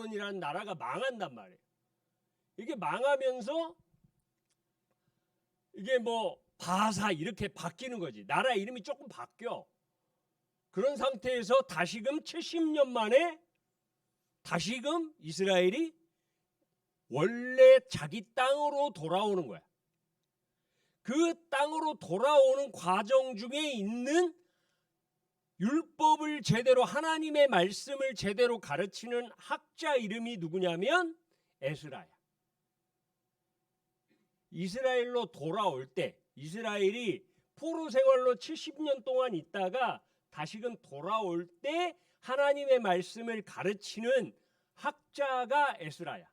바벨론이라는 나라가 망한단 말이에요. 이게 망하면서 이게 뭐 바사 이렇게 바뀌는 거지. 나라 이름이 조금 바뀌어. 그런 상태에서 다시금 70년 만에 다시금 이스라엘이 원래 자기 땅으로 돌아오는 거야. 그 땅으로 돌아오는 과정 중에 있는 율법을 제대로 하나님의 말씀을 제대로 가르치는 학자 이름이 누구냐면 에스라야. 이스라엘로 돌아올 때 이스라엘이 포로 생활로 70년 동안 있다가 다시금 돌아올 때 하나님의 말씀을 가르치는 학자가 에스라야.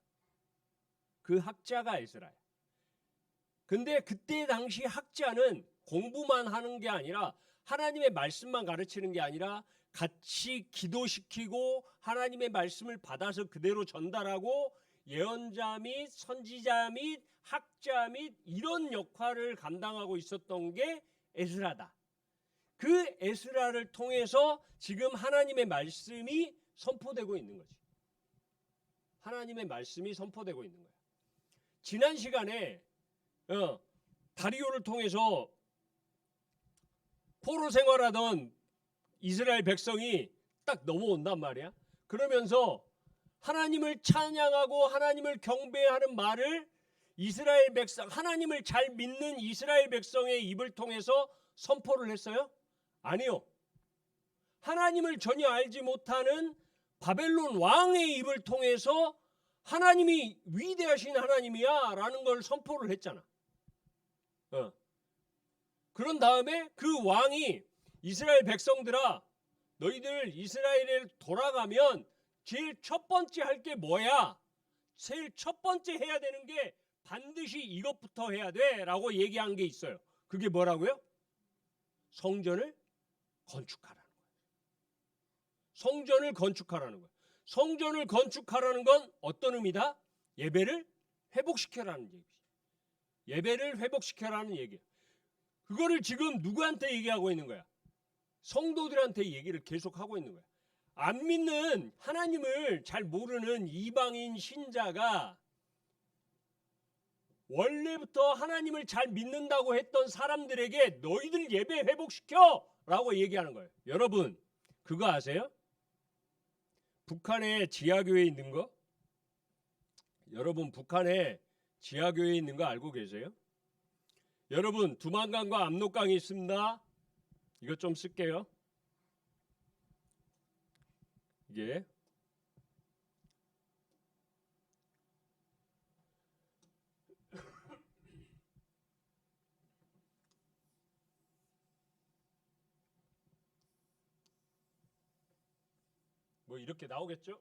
그 학자가 에스라야. 근데 그때 당시 학자는 공부만 하는 게 아니라 하나님의 말씀만 가르치는 게 아니라 같이 기도시키고 하나님의 말씀을 받아서 그대로 전달하고 예언자 및 선지자 및 학자 및 이런 역할을 감당하고 있었던 게 에스라다. 그 에스라를 통해서 지금 하나님의 말씀이 선포되고 있는 거지. 하나님의 말씀이 선포되고 있는 거야. 지난 시간에 다리오를 통해서 포로 생활하던 이스라엘 백성이 딱 넘어온단 말이야. 그러면서 하나님을 찬양하고 하나님을 경배하는 말을 이스라엘 백성, 하나님을 잘 믿는 이스라엘 백성의 입을 통해서 선포를 했어요? 아니요. 하나님을 전혀 알지 못하는 바벨론 왕의 입을 통해서 하나님이 위대하신 하나님이야 라는 걸 선포를 했잖아. 그런 다음에 그 왕이 이스라엘 백성들아, 너희들 이스라엘에 돌아가면 제일 첫 번째 할 게 뭐야? 제일 첫 번째 해야 되는 게 반드시 이것부터 해야 돼 라고 얘기한 게 있어요. 그게 뭐라고요? 성전을 건축하라는 거예요. 성전을 건축하라는 거예요. 성전을 건축하라는 건 어떤 의미다? 예배를 회복시켜라는 얘기죠. 예배를 회복시켜라는 얘기예요. 그거를 지금 누구한테 얘기하고 있는 거야? 성도들한테 얘기를 계속하고 있는 거야. 안 믿는 하나님을 잘 모르는 이방인 신자가 원래부터 하나님을 잘 믿는다고 했던 사람들에게 너희들 예배 회복시켜 라고 얘기하는 거예요. 여러분 그거 아세요? 북한에 지하교회 있는 거? 여러분 북한에 지하교회 있는 거 알고 계세요? 여러분 두만강과 압록강이 있습니다. 이것 좀 쓸게요. 이게 뭐 이렇게 나오겠죠?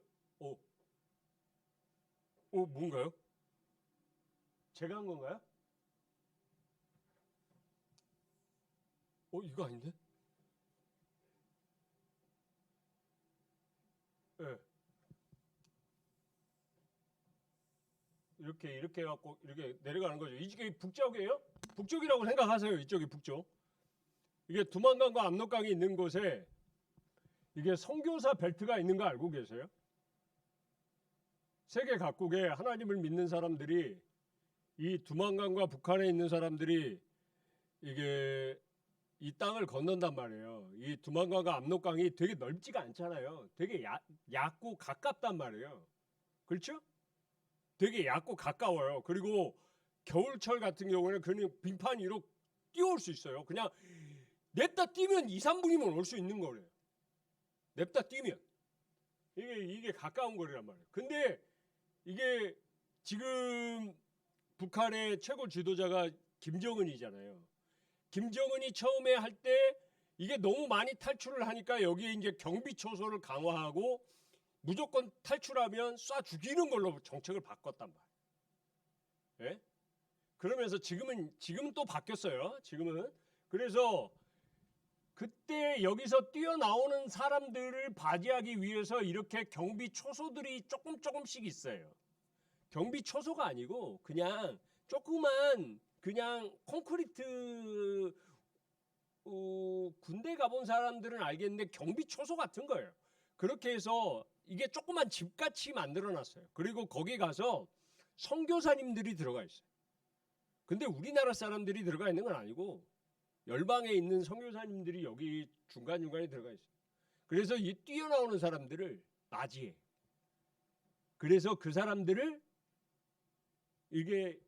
뭔가요? 제가 한 건가요? 이거 아닌데? 네. 이렇게 해갖고 이렇게 내려가는 거죠. 이쪽이 북쪽이에요? 북쪽이라고 생각하세요. 이쪽이 북쪽. 이게 두만강과 압록강이 있는 곳에 이게 선교사 벨트가 있는 거 알고 계세요? 세계 각국에 하나님을 믿는 사람들이 이 두만강과 북한에 있는 사람들이 이게 이 땅을 건넌단 말이에요. 이 두만강과 압록강이 되게 넓지가 않잖아요. 되게 얕고 가깝단 말이에요. 그렇죠? 되게 얕고 가까워요. 그리고 겨울철 같은 경우는 그냥 빙판 위로 뛰어올 수 있어요. 그냥 냅다 뛰면 2, 3분이면 올 수 있는 거래요. 냅다 뛰면. 이게 가까운 거리란 말이에요. 근데 이게 지금 북한의 최고 지도자가 김정은이잖아요. 김정은이 처음에 할 때 이게 너무 많이 탈출을 하니까 여기에 이제 경비 초소를 강화하고 무조건 탈출하면 쏴 죽이는 걸로 정책을 바꿨단 말이에요. 예? 그러면서 지금은 또 바뀌었어요. 지금은. 그래서 그때 여기서 뛰어나오는 사람들을 바지하기 위해서 이렇게 경비 초소들이 조금씩 있어요. 경비 초소가 아니고 그냥 조그만 그냥 콘크리트 군대 가본 사람들은 알겠는데 경비 초소 같은 거예요. 그렇게 해서 이게 조그만 집같이 만들어놨어요. 그리고 거기 가서 선교사님들이 들어가 있어요. 근데 우리나라 사람들이 들어가 있는 건 아니고 열방에 있는 선교사님들이 여기 중간중간에 들어가 있어요. 그래서 이 뛰어나오는 사람들을 맞이해. 그래서 그 사람들을 이게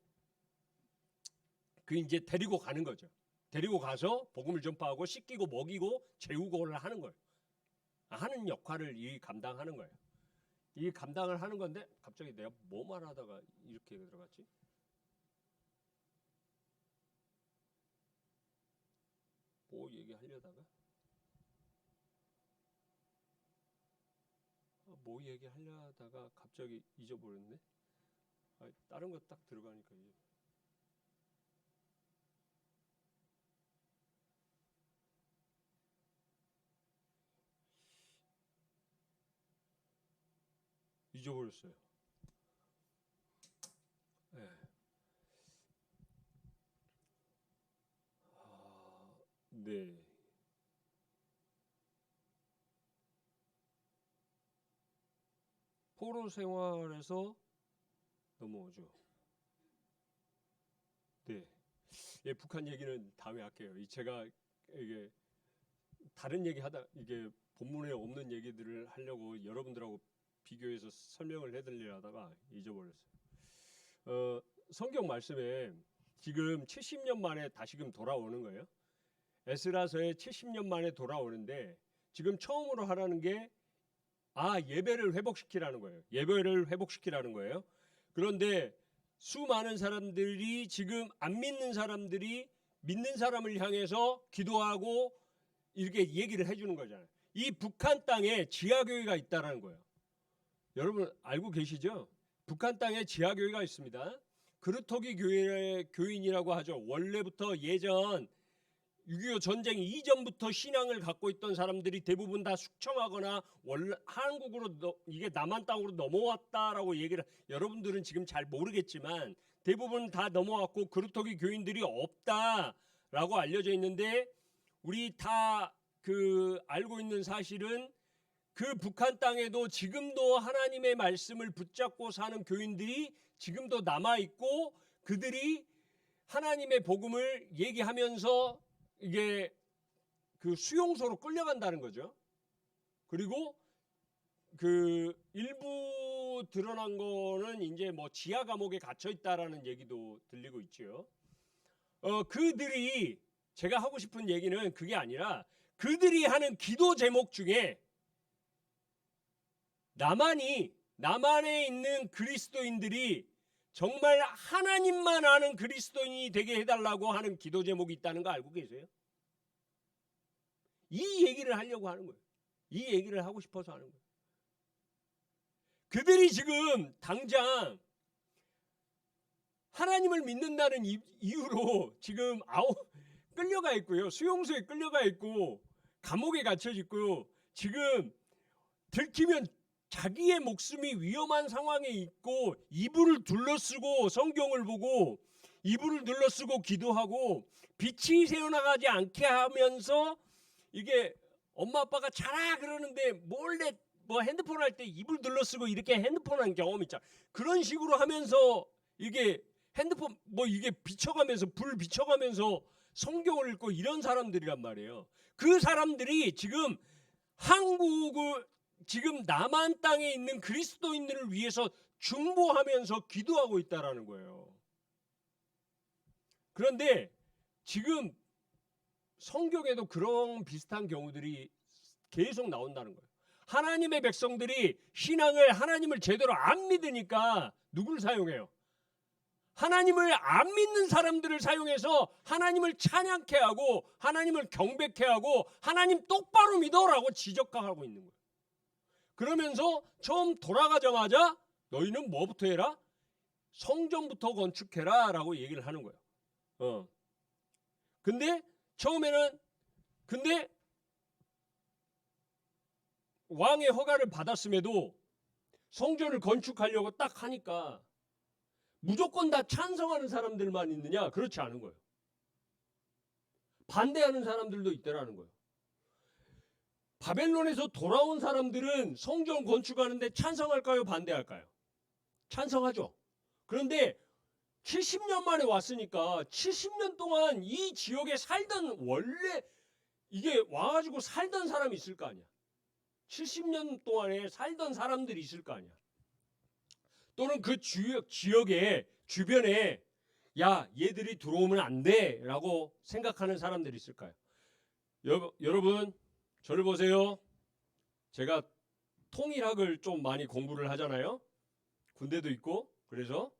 이제 데리고 가는 거죠. 데리고 가서 복음을 전파하고 씻기고 먹이고 재우고를 하는 거예요. 하는 역할을 이 감당하는 거예요. 이 감당을 하는 건데 갑자기 내가 뭐 말하다가 이렇게 들어갔지? 뭐 얘기하려다가 뭐 얘기하려다가 갑자기 잊어버렸네. 다른 거 딱 들어가니까 잊어버렸어요. 네. 네. 포로 생활에서 넘어오죠. 네. 예, 북한 얘기는 다음에 할게요. 제가 이게 다른 얘기 하다 이게 본문에 없는 얘기들을 하려고 여러분들하고 비교해서 설명을 해드리려 하다가 잊어버렸어요. 성경 말씀에 지금 70년 만에 다시금 돌아오는 거예요. 에스라서에 70년 만에 돌아오는데 지금 처음으로 하라는 게 예배를 회복시키라는 거예요. 예배를 회복시키라는 거예요. 그런데 수많은 사람들이 지금 안 믿는 사람들이 믿는 사람을 향해서 기도하고 이렇게 얘기를 해주는 거잖아요. 이 북한 땅에 지하교회가 있다라는 거예요. 여러분 알고 계시죠? 북한 땅에 지하교회가 있습니다. 그루터기 교회 교인이라고 하죠. 원래부터 예전 6.25 전쟁 이전부터 신앙을 갖고 있던 사람들이 대부분 다 숙청하거나 원래 한국으로 이게 남한 땅으로 넘어왔다라고 얘기를 여러분들은 지금 잘 모르겠지만 대부분 다 넘어왔고 그루터기 교인들이 없다라고 알려져 있는데 우리 다 알고 있는 사실은 그 북한 땅에도 지금도 하나님의 말씀을 붙잡고 사는 교인들이 지금도 남아 있고 그들이 하나님의 복음을 얘기하면서 이게 수용소로 끌려간다는 거죠. 그리고 일부 드러난 거는 이제 뭐 지하 감옥에 갇혀 있다라는 얘기도 들리고 있죠. 그들이 제가 하고 싶은 얘기는 그게 아니라 그들이 하는 기도 제목 중에 남한에 있는 그리스도인들이 정말 하나님만 아는 그리스도인이 되게 해달라고 하는 기도 제목이 있다는 거 알고 계세요? 이 얘기를 하려고 하는 거예요. 이 얘기를 하고 싶어서 하는 거예요. 그들이 지금 당장 하나님을 믿는다는 이유로 지금 끌려가 있고요. 수용소에 끌려가 있고 감옥에 갇혀 있고 지금 들키면 자기의 목숨이 위험한 상황에 있고 이불을 둘러쓰고 성경을 보고 이불을 둘러쓰고 기도하고 빛이 새어나가지 않게 하면서 이게 엄마 아빠가 자라 그러는데 몰래 뭐 핸드폰 할 때 이불 둘러쓰고 이렇게 핸드폰 한 경험 있잖아. 그런 식으로 하면서 이게 핸드폰 뭐 이게 비춰가면서 불 비춰가면서 성경을 읽고 이런 사람들이란 말이에요. 그 사람들이 지금 한국을 지금 남한 땅에 있는 그리스도인들을 위해서 중보하면서 기도하고 있다라는 거예요. 그런데 지금 성경에도 그런 비슷한 경우들이 계속 나온다는 거예요. 하나님의 백성들이 하나님을 제대로 안 믿으니까 누굴 사용해요? 하나님을 안 믿는 사람들을 사용해서 하나님을 찬양케 하고 하나님을 경배케 하고 하나님 똑바로 믿어라고 지적하고 있는 거예요. 그러면서 처음 돌아가자마자 너희는 뭐부터 해라? 성전부터 건축해라 라고 얘기를 하는 거예요. 근데 처음에는 왕의 허가를 받았음에도 성전을 건축하려고 딱 하니까 무조건 다 찬성하는 사람들만 있느냐? 그렇지 않은 거예요. 반대하는 사람들도 있더라는 거예요. 바벨론에서 돌아온 사람들은 성전 건축하는데 찬성할까요? 반대할까요? 찬성하죠. 그런데 70년 만에 왔으니까 70년 동안 이 지역에 살던, 원래 이게 와가지고 살던 사람이 있을 거 아니야. 70년 동안에 살던 사람들이 있을 거 아니야. 또는 그 지역의 주변에 야, 얘들이 들어오면 안 돼 라고 생각하는 사람들이 있을까요? 여러분, 저를 보세요. 제가 통일학을 좀 많이 공부를 하잖아요. 군대도 있고. 그래서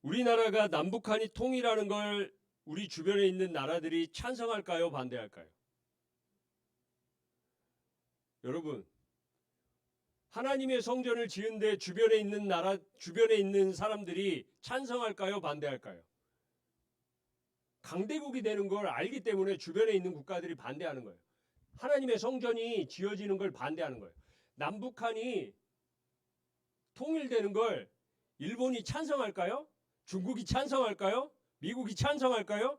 우리나라가 남북한이 통일하는 걸 우리 주변에 있는 나라들이 찬성할까요? 반대할까요? 여러분, 하나님의 성전을 지은데 주변에 있는 사람들이 찬성할까요? 반대할까요? 강대국이 되는 걸 알기 때문에 주변에 있는 국가들이 반대하는 거예요. 하나님의 성전이 지어지는 걸 반대하는 거예요. 남북한이 통일되는 걸 일본이 찬성할까요? 중국이 찬성할까요? 미국이 찬성할까요?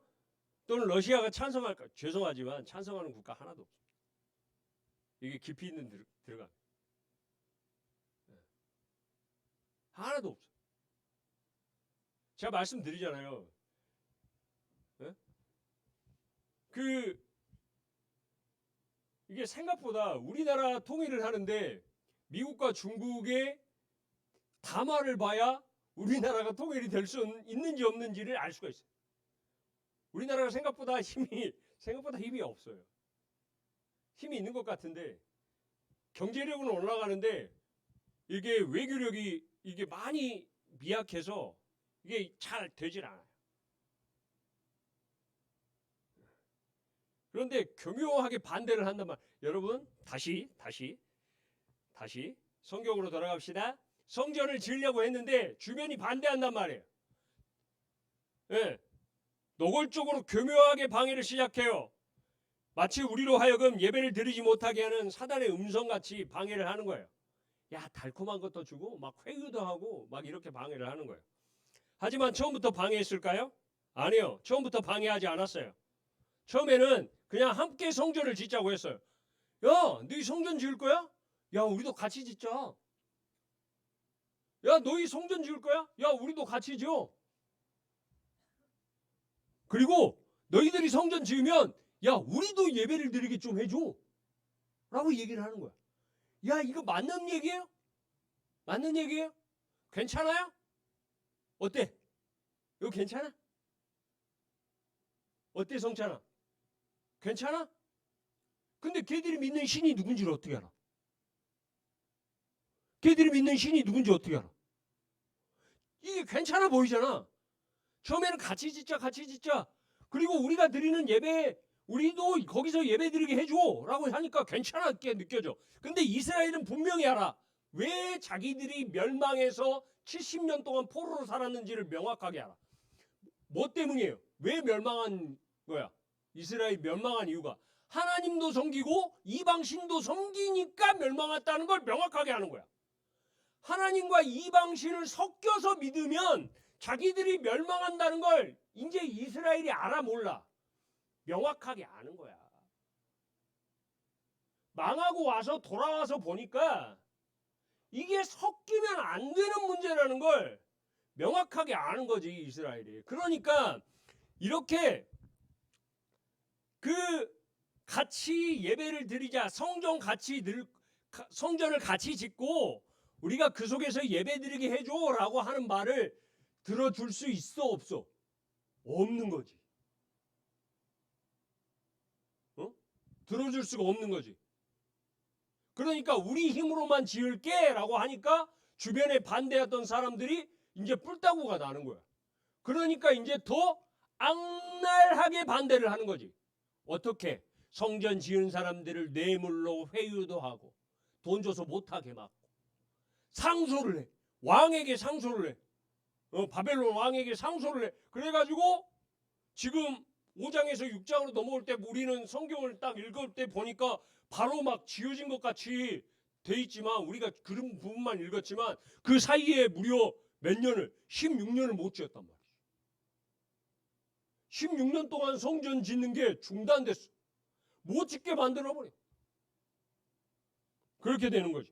또는 러시아가 찬성할까요? 죄송하지만 찬성하는 국가 하나도 없어요. 이게 깊이 있는 들어가. 하나도 없어요. 제가 말씀드리잖아요. 이게 생각보다 우리나라 통일을 하는데 미국과 중국의 담화를 봐야 우리나라가 통일이 될 수 있는지 없는지를 알 수가 있어요. 우리나라가 생각보다 힘이 없어요. 힘이 있는 것 같은데 경제력은 올라가는데 이게 외교력이 이게 많이 미약해서 이게 잘 되질 않아요. 그런데 교묘하게 반대를 한단 말이에요. 여러분, 다시 성경으로 돌아갑시다. 성전을 지으려고 했는데 주변이 반대한단 말이에요. 네. 노골적으로 교묘하게 방해를 시작해요. 마치 우리로 하여금 예배를 드리지 못하게 하는 사단의 음성같이 방해를 하는 거예요. 야, 달콤한 것도 주고 막 회유도 하고 막 이렇게 방해를 하는 거예요. 하지만 처음부터 방해했을까요? 아니요. 처음부터 방해하지 않았어요. 처음에는 그냥 함께 성전을 짓자고 했어요. 야, 너희 성전 지을 거야? 야, 우리도 같이 짓자. 야, 너희 성전 지을 거야? 야, 우리도 같이 지어. 그리고 너희들이 성전 지으면 야, 우리도 예배를 드리게 좀 해줘. 라고 얘기를 하는 거야. 야, 이거 맞는 얘기예요? 맞는 얘기예요? 괜찮아요? 어때? 이거 괜찮아? 어때, 성찬아? 괜찮아? 근데 걔들이 믿는 신이 누군지를 어떻게 알아? 걔들이 믿는 신이 누군지 어떻게 알아? 이게 괜찮아 보이잖아. 처음에는 같이 짓자. 그리고 우리가 드리는 예배, 우리도 거기서 예배 드리게 해줘. 라고 하니까 괜찮게 느껴져. 근데 이스라엘은 분명히 알아. 왜 자기들이 멸망해서 70년 동안 포로로 살았는지를 명확하게 알아. 뭐 때문이에요? 왜 멸망한 거야? 이스라엘이 멸망한 이유가 하나님도 섬기고 이방신도 섬기니까 멸망했다는 걸 명확하게 하는 거야. 하나님과 이방신을 섞여서 믿으면 자기들이 멸망한다는 걸 이제 이스라엘이 알아 몰라? 명확하게 아는 거야. 망하고 와서 돌아와서 보니까 이게 섞이면 안 되는 문제라는 걸 명확하게 아는 거지, 이스라엘이. 그러니까 이렇게 같이 예배를 드리자, 성전을 같이 짓고 우리가 그 속에서 예배 드리게 해줘라고 하는 말을 들어줄 수 있어, 없어? 없는 거지. 들어줄 수가 없는 거지. 그러니까 우리 힘으로만 지을게 라고 하니까 주변에 반대했던 사람들이 이제 뿔따구가 나는 거야. 그러니까 이제 더 악랄하게 반대를 하는 거지. 어떻게? 성전 지은 사람들을 뇌물로 회유도 하고 돈 줘서 못하게 막고 상소를 해. 왕에게 상소를 해. 바벨론 왕에게 상소를 해. 그래가지고 지금 5장에서 6장으로 넘어올 때 우리는 성경을 딱 읽을 때 보니까 바로 막 지어진 것 같이 돼 있지만 우리가 그런 부분만 읽었지만 그 사이에 무려 몇 년을 16년을 못 지었단 말이지. 16년 동안 성전 짓는 게 중단됐어. 못 짓게 만들어버려. 그렇게 되는 거죠.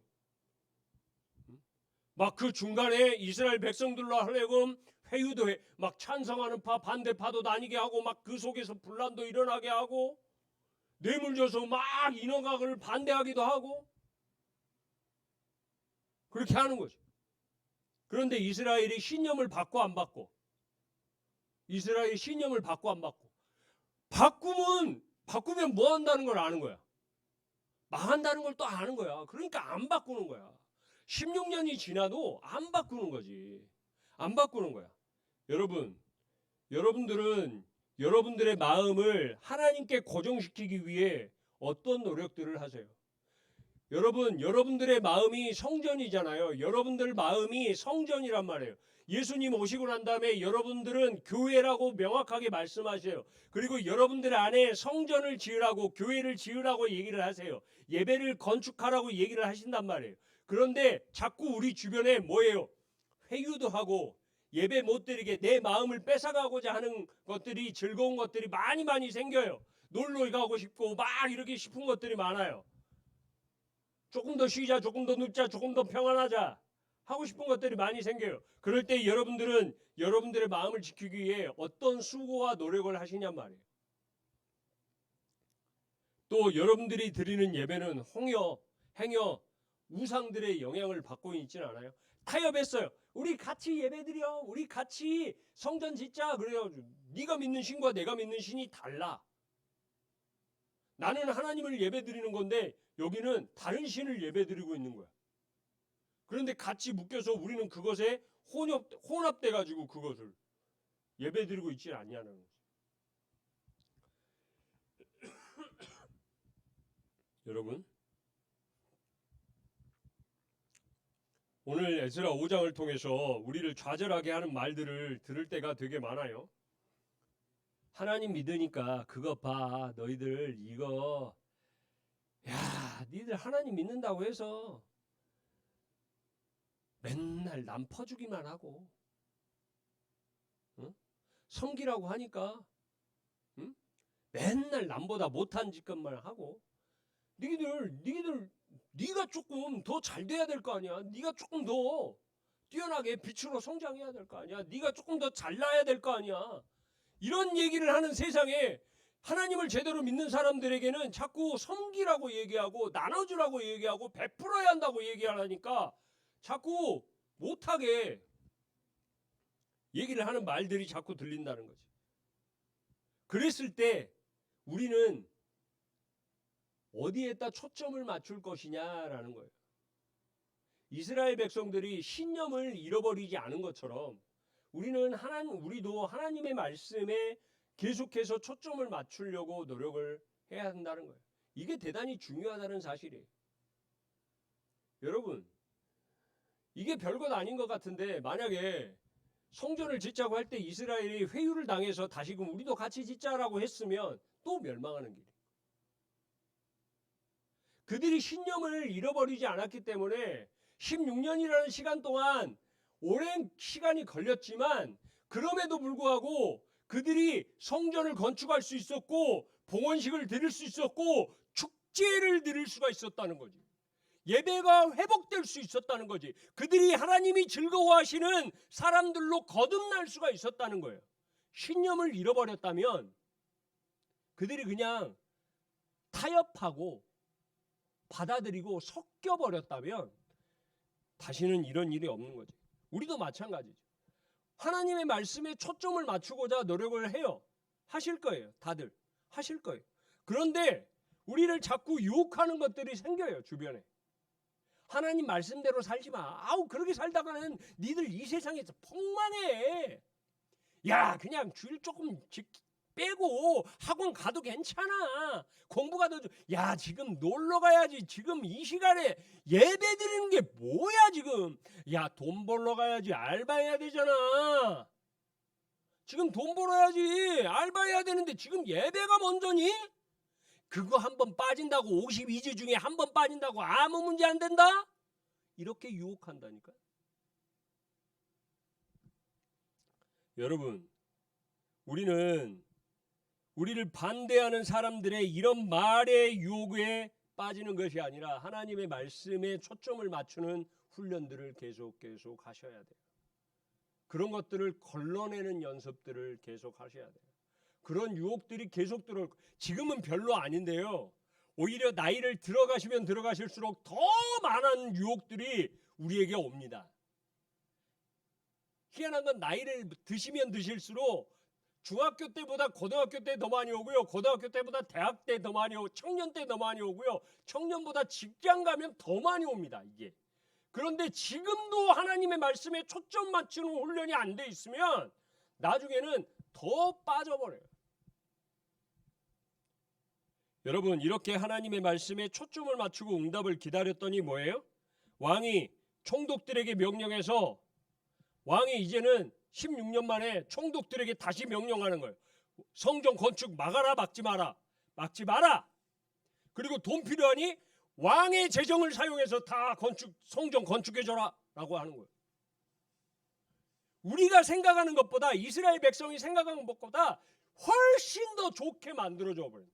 막 그 중간에 이스라엘 백성들로 하려고 회유도 해. 막 찬성하는 파 반대파도 나뉘게 하고 막 그 속에서 분란도 일어나게 하고 뇌물 줘서 막 인허가를 반대하기도 하고 그렇게 하는 거죠. 그런데 이스라엘이 신념을 받고 안 받고, 이스라엘이 신념을 받고 안 받고, 바꾸면 뭐 한다는 걸 아는 거야. 망한다는 걸 또 아는 거야. 그러니까 안 바꾸는 거야. 16년이 지나도 안 바꾸는 거지. 안 바꾸는 거야. 여러분들은 여러분들의 마음을 하나님께 고정시키기 위해 어떤 노력들을 하세요? 여러분들의 마음이 성전이잖아요. 여러분들 마음이 성전이란 말이에요. 예수님 오시고 난 다음에 여러분들은 교회라고 명확하게 말씀하세요. 그리고 여러분들 안에 성전을 지으라고, 교회를 지으라고 얘기를 하세요. 예배를 건축하라고 얘기를 하신단 말이에요. 그런데 자꾸 우리 주변에 뭐예요? 회유도 하고 예배 못 드리게 내 마음을 뺏어가고자 하는 것들이, 즐거운 것들이 많이 생겨요. 놀러 가고 싶고 막 이렇게 싶은 것들이 많아요. 조금 더 쉬자, 조금 더 눕자, 조금 더 평안하자 하고 싶은 것들이 많이 생겨요. 그럴 때 여러분들은 여러분들의 마음을 지키기 위해 어떤 수고와 노력을 하시냔 말이에요. 또 여러분들이 드리는 예배는 홍여, 행여, 우상들의 영향을 받고 있지는 않아요. 타협했어요. 우리 같이 예배드려. 우리 같이 성전 짓자. 그래요. 네가 믿는 신과 내가 믿는 신이 달라. 나는 하나님을 예배드리는 건데 여기는 다른 신을 예배드리고 있는 거야. 그런데 같이 묶여서 우리는 그것에 혼합돼 가지고 그것을 예배드리고 있지 않냐는 거죠. 여러분, 오늘 에스라 5장을 통해서 우리를 좌절하게 하는 말들을 들을 때가 되게 많아요. 하나님 믿으니까 그거 봐, 너희들 이거, 야, 니들 하나님 믿는다고 해서 맨날 남 퍼주기만 하고, 응? 섬기라고 하니까, 응? 맨날 남보다 못한 짓것만 하고, 네가 조금 더 잘 돼야 될 거 아니야. 네가 조금 더 뛰어나게 빛으로 성장해야 될 거 아니야. 네가 조금 더 잘나야 될 거 아니야. 이런 얘기를 하는 세상에 하나님을 제대로 믿는 사람들에게는 자꾸 섬기라고 얘기하고 나눠주라고 얘기하고 베풀어야 한다고 얘기하니까 자꾸 못하게 얘기를 하는 말들이 자꾸 들린다는 거지. 그랬을 때 우리는 어디에다 초점을 맞출 것이냐라는 거예요. 이스라엘 백성들이 신념을 잃어버리지 않은 것처럼 우리도 하나님의 말씀에 계속해서 초점을 맞추려고 노력을 해야 한다는 거예요. 이게 대단히 중요하다는 사실이에요. 여러분, 이게 별것 아닌 것 같은데 만약에 성전을 짓자고 할 때 이스라엘이 회유를 당해서 다시금 우리도 같이 짓자라고 했으면 또 멸망하는 길이에요. 그들이 신념을 잃어버리지 않았기 때문에 16년이라는 시간 동안 오랜 시간이 걸렸지만 그럼에도 불구하고 그들이 성전을 건축할 수 있었고 봉헌식을 드릴 수 있었고 축제를 드릴 수가 있었다는 거지. 예배가 회복될 수 있었다는 거지. 그들이 하나님이 즐거워하시는 사람들로 거듭날 수가 있었다는 거예요. 신념을 잃어버렸다면 그들이 그냥 타협하고 받아들이고 섞여버렸다면 다시는 이런 일이 없는 거지. 우리도 마찬가지죠. 하나님의 말씀에 초점을 맞추고자 노력을 해요. 하실 거예요. 다들 하실 거예요. 그런데 우리를 자꾸 유혹하는 것들이 생겨요. 주변에. 하나님 말씀대로 살지 마. 아우 그렇게 살다가는 니들 이 세상에서 폭망해. 야 그냥 주일 조금 빼고 학원 가도 괜찮아. 공부가 더 야 지금 놀러 가야지. 지금 이 시간에 예배 드리는 게 뭐야 지금. 야 돈 벌러 가야지. 알바해야 되잖아. 지금 돈 벌어야지. 알바해야 되는데 지금 예배가 먼저니? 그거 한 번 빠진다고 52주 중에 한 번 빠진다고 아무 문제 안 된다? 이렇게 유혹한다니까. 여러분, 우리는 우리를 반대하는 사람들의 이런 말의 유혹에 빠지는 것이 아니라 하나님의 말씀에 초점을 맞추는 훈련들을 계속 하셔야 돼요. 그런 것들을 걸러내는 연습들을 계속 하셔야 돼요. 그런 유혹들이 계속 들어올 거예요. 지금은 별로 아닌데요. 오히려 나이를 들어가시면 들어가실수록 더 많은 유혹들이 우리에게 옵니다. 희한한 건 나이를 드시면 드실수록 중학교 때보다 고등학교 때 더 많이 오고요. 고등학교 때보다 대학 때 더 많이 오고 청년 때 더 많이 오고요. 청년보다 직장 가면 더 많이 옵니다. 이게. 그런데 지금도 하나님의 말씀에 초점 맞추는 훈련이 안 돼 있으면 나중에는 더 빠져버려요. 여러분, 이렇게 하나님의 말씀에 초점을 맞추고 응답을 기다렸더니 뭐예요? 왕이 총독들에게 명령해서 왕이 이제는 16년 만에 총독들에게 다시 명령하는 거예요. 성전 건축 막아라, 막지 마라. 막지 마라. 그리고 돈 필요하니 왕의 재정을 사용해서 다 성전 건축해줘라 라고 하는 거예요. 우리가 생각하는 것보다, 이스라엘 백성이 생각하는 것보다 훨씬 더 좋게 만들어줘 버려요.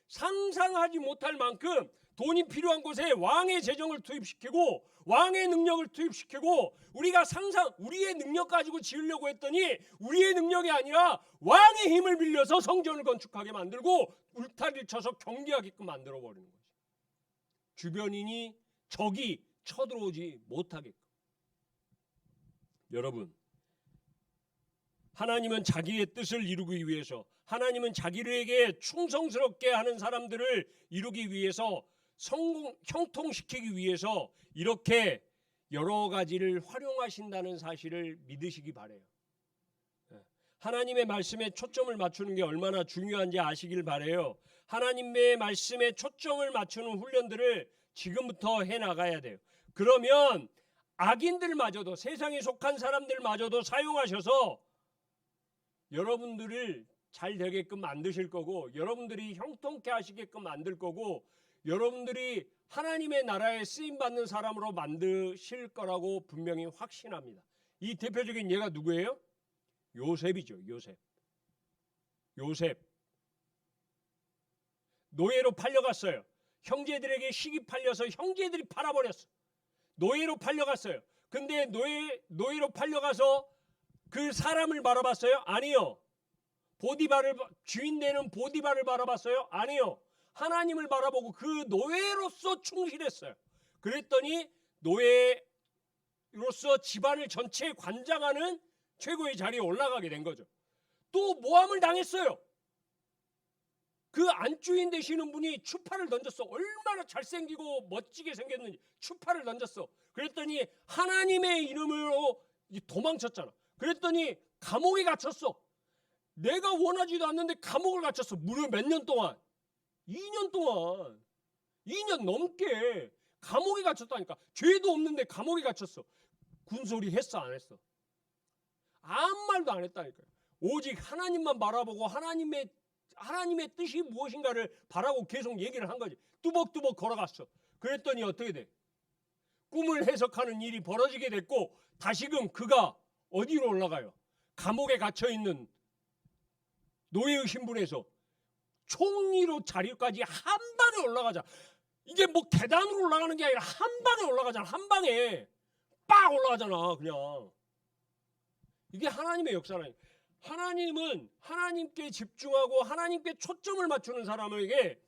상상하지 못할 만큼 돈이 필요한 곳에 왕의 재정을 투입시키고 왕의 능력을 투입시키고, 우리의 능력 가지고 지으려고 했더니 우리의 능력이 아니라 왕의 힘을 빌려서 성전을 건축하게 만들고 울타리를 쳐서 경계하게끔 만들어버리는 거죠. 주변인이, 적이 쳐들어오지 못하게끔. 여러분, 하나님은 자기의 뜻을 이루기 위해서, 하나님은 자기에게 충성스럽게 하는 사람들을 이루기 위해서, 형통시키기 위해서 이렇게 여러 가지를 활용하신다는 사실을 믿으시기 바라요. 하나님의 말씀에 초점을 맞추는 게 얼마나 중요한지 아시길 바라요. 하나님의 말씀에 초점을 맞추는 훈련들을 지금부터 해나가야 돼요. 그러면 악인들마저도, 세상에 속한 사람들마저도 사용하셔서 여러분들을 잘 되게끔 만드실 거고, 여러분들이 형통케 하시게끔 만들 거고, 여러분들이 하나님의 나라에 쓰임받는 사람으로 만드실 거라고 분명히 확신합니다. 이 대표적인 예가 누구예요? 요셉이죠. 요셉 노예로 팔려갔어요. 형제들에게 시기 팔려서 형제들이 팔아버렸어. 노예로 팔려갔어요. 근데 노예로 팔려가서 그 사람을 바라봤어요? 아니요. 주인 되는 보디발을 바라봤어요? 아니요. 하나님을 바라보고 그 노예로서 충실했어요. 그랬더니 노예로서 집안을 전체에 관장하는 최고의 자리에 올라가게 된 거죠. 또 모함을 당했어요. 그 안주인 되시는 분이 추파를 던졌어. 얼마나 잘생기고 멋지게 생겼는지 추파를 던졌어. 그랬더니 하나님의 이름으로 도망쳤잖아. 그랬더니 감옥에 갇혔어. 내가 원하지도 않는데 감옥을 갇혔어. 무려 몇 년 동안? 2년 동안. 2년 넘게 감옥에 갇혔다니까. 죄도 없는데 감옥에 갇혔어. 군소리 했어, 안 했어? 아무 말도 안 했다니까요. 오직 하나님만 바라보고 하나님의 뜻이 무엇인가를 바라고 계속 얘기를 한 거지. 뚜벅뚜벅 걸어갔어. 그랬더니 어떻게 돼? 꿈을 해석하는 일이 벌어지게 됐고, 다시금 그가 어디로 올라가요? 감옥에 갇혀있는 노예의 신분에서 총리로 자리까지 한 방에 올라가자. 이게 뭐 계단으로 올라가는 게 아니라 한 방에 올라가잖아. 한 방에 빡 올라가잖아. 그냥 이게 하나님의 역사라니. 하나님은 하나님께 집중하고 하나님께 초점을 맞추는 사람에게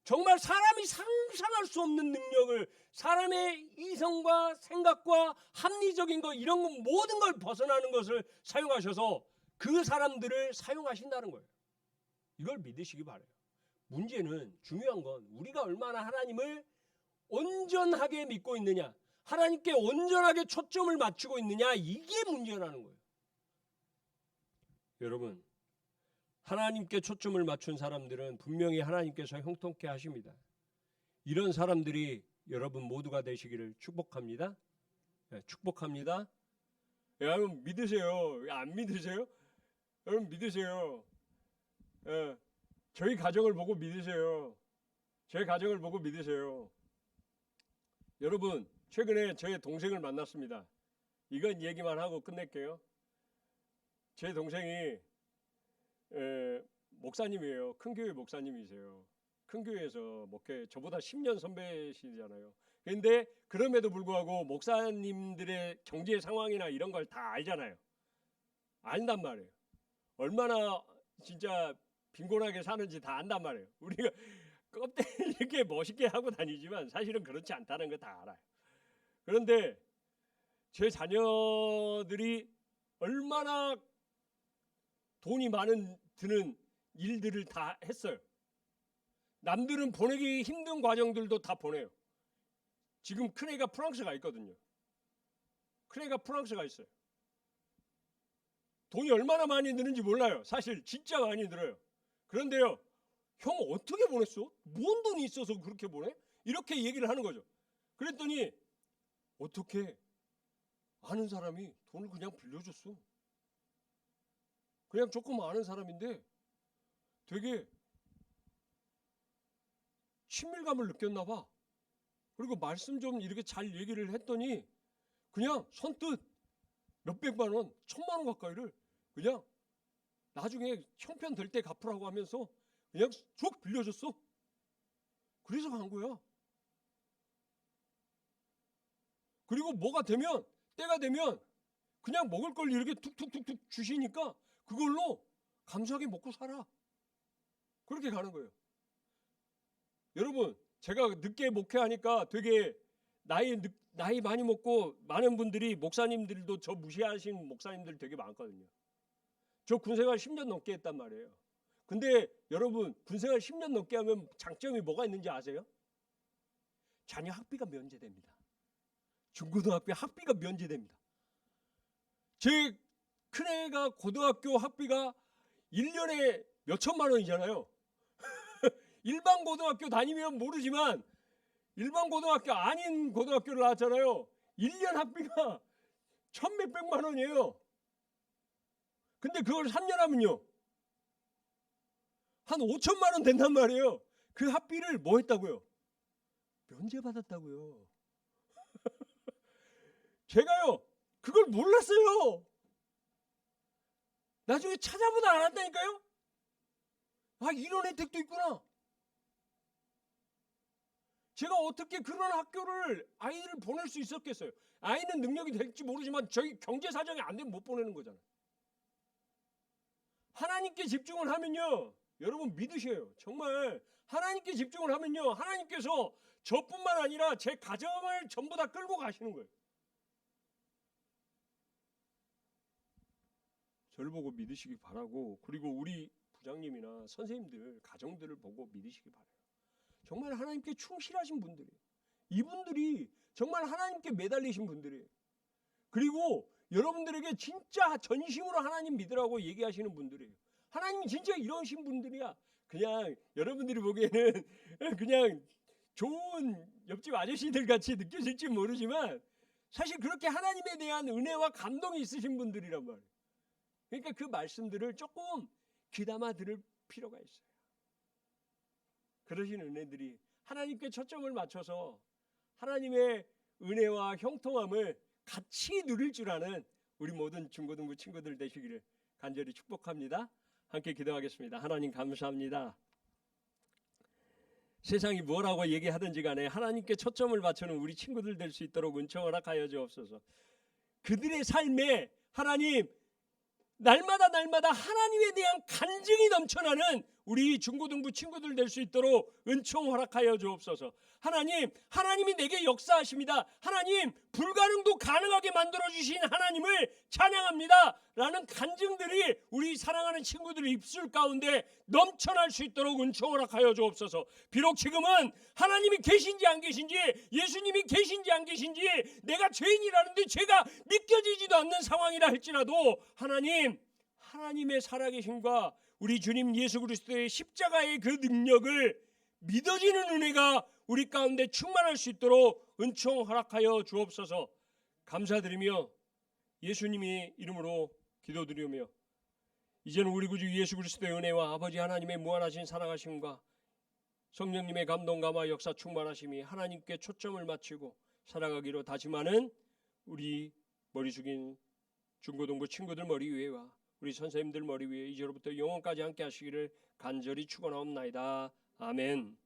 정말 사람이 상상할 수 없는 능력을, 사람의 이성과 생각과 합리적인 것, 이런 것 모든 걸 벗어나는 것을 사용하셔서 그 사람들을 사용하신다는 거예요. 이걸 믿으시기 바라요. 문제는, 중요한 건 우리가 얼마나 하나님을 온전하게 믿고 있느냐, 하나님께 온전하게 초점을 맞추고 있느냐, 이게 문제라는 거예요. 여러분, 하나님께 초점을 맞춘 사람들은 분명히 하나님께서 형통케 하십니다. 이런 사람들이 여러분 모두가 되시기를 축복합니다. 네, 축복합니다. 여러분 믿으세요. 안 믿으세요? 여러분 믿으세요. 저희 가정을 보고 믿으세요. 저희 가정을 보고 믿으세요. 여러분, 최근에 저의 동생을 만났습니다. 이건 얘기만 하고 끝낼게요. 제 동생이 목사님이에요. 큰 교회 목사님이세요. 큰 교회에서 목회, 저보다 10년 선배시잖아요. 그런데 그럼에도 불구하고 목사님들의 경제 상황이나 이런 걸 다 알잖아요. 안단 말이에요. 얼마나 진짜 빈곤하게 사는지 다 안단 말이에요. 우리가 껍데기 이렇게 멋있게 하고 다니지만 사실은 그렇지 않다는 거 다 알아요. 그런데 제 자녀들이 얼마나 돈이 많은 드는 일들을 다 했어요. 남들은 보내기 힘든 과정들도 다 보내요. 지금 큰애가 프랑스가 있거든요. 큰애가 프랑스가 있어요. 돈이 얼마나 많이 드는지 몰라요. 사실 진짜 많이 들어요. 그런데요, 형 어떻게 보냈어? 뭔 돈이 있어서 그렇게 보내? 이렇게 얘기를 하는 거죠. 그랬더니 어떻게 아는 사람이 돈을 그냥 빌려줬어. 그냥 조금 아는 사람인데 되게 친밀감을 느꼈나 봐. 그리고 말씀 좀 이렇게 잘 얘기를 했더니 그냥 선뜻 몇백만 원, 1,000만 원 가까이를 그냥 나중에 형편 될 때 갚으라고 하면서 그냥 쭉 빌려줬어. 그래서 간 거야. 그리고 뭐가 되면, 때가 되면 그냥 먹을 걸 이렇게 툭툭툭툭 주시니까 그걸로 감사하게 먹고 살아. 그렇게 가는 거예요. 여러분, 제가 늦게 목회하니까 되게 나이 많이 먹고 많은 분들이, 목사님들도 저 무시하신 목사님들 되게 많거든요. 저 군생활 10년 넘게 했단 말이에요. 근데 여러분, 군생활 10년 넘게 하면 장점이 뭐가 있는지 아세요? 자녀 학비가 면제됩니다. 중고등학교 학비가 면제됩니다. 제 큰애가 고등학교 학비가 1년에 몇천만 원이잖아요. 일반 고등학교 다니면 모르지만 일반 고등학교 아닌 고등학교를 나왔잖아요. 1년 학비가 1,몇백만 원이에요. 근데 그걸 3년 하면요, 한 5천만 원 된단 말이에요. 그 학비를 뭐 했다고요? 면제받았다고요. 제가요, 그걸 몰랐어요. 나중에 찾아보다 알았다니까요. 아, 이런 혜택도 있구나. 제가 어떻게 그런 학교를 아이들을 보낼 수 있었겠어요? 아이는 능력이 될지 모르지만 저희 경제 사정이 안 되면 못 보내는 거잖아요. 하나님께 집중을 하면요, 여러분 믿으셔요. 정말 하나님께 집중을 하면요, 하나님께서 저뿐만 아니라 제 가정을 전부 다 끌고 가시는 거예요. 저를 보고 믿으시기 바라고, 그리고 우리 부장님이나 선생님들 가정들을 보고 믿으시기 바라요. 정말 하나님께 충실하신 분들이에요. 이분들이 정말 하나님께 매달리신 분들이에요. 그리고 여러분들에게 진짜 전심으로 하나님 믿으라고 얘기하시는 분들이에요. 하나님이 진짜 이러신 분들이야. 그냥 여러분들이 보기에는 그냥 좋은 옆집 아저씨들 같이 느껴질지 모르지만 사실 그렇게 하나님에 대한 은혜와 감동이 있으신 분들이란 말이에요. 그러니까 그 말씀들을 조금 귀담아 들을 필요가 있어요. 그러신 은혜들이 하나님께 초점을 맞춰서 하나님의 은혜와 형통함을 같이 누릴 줄 아는 우리 모든 중고등부 친구들 되시기를 간절히 축복합니다. 함께 기도하겠습니다. 하나님 감사합니다. 세상이 뭐라고 얘기하든지 간에 하나님께 초점을 맞추는 우리 친구들 될 수 있도록 은총 허락하여 주옵소서. 그들의 삶에 하나님, 날마다 하나님에 대한 간증이 넘쳐나는 우리 중고등부 친구들 될 수 있도록 은총 허락하여 주옵소서. 하나님이 내게 역사하십니다. 하나님, 불가능도 가능하게 만들어주신 하나님을 찬양합니다 라는 간증들이 우리 사랑하는 친구들의 입술 가운데 넘쳐날 수 있도록 은총 허락하여 주옵소서. 비록 지금은 하나님이 계신지 안 계신지, 예수님이 계신지 안 계신지, 내가 죄인이라는데 죄가 믿겨지지도 않는 상황이라 할지라도 하나님의 살아계심과 우리 주님 예수 그리스도의 십자가의 그 능력을 믿어지는 은혜가 우리 가운데 충만할 수 있도록 은총 허락하여 주옵소서. 감사드리며 예수님의 이름으로 기도드리며 이제는 우리 구주 예수 그리스도의 은혜와 아버지 하나님의 무한하신 사랑하심과 성령님의 감동감화 역사 충만하심이 하나님께 초점을 맞추고 살아가기로 다짐하는 우리 머리 숙인 중고등부 친구들 머리 위에와 우리 선생님들 머리 위에 이제로부터 영원까지 함께 하시기를 간절히 축원하옵나이다. 아멘.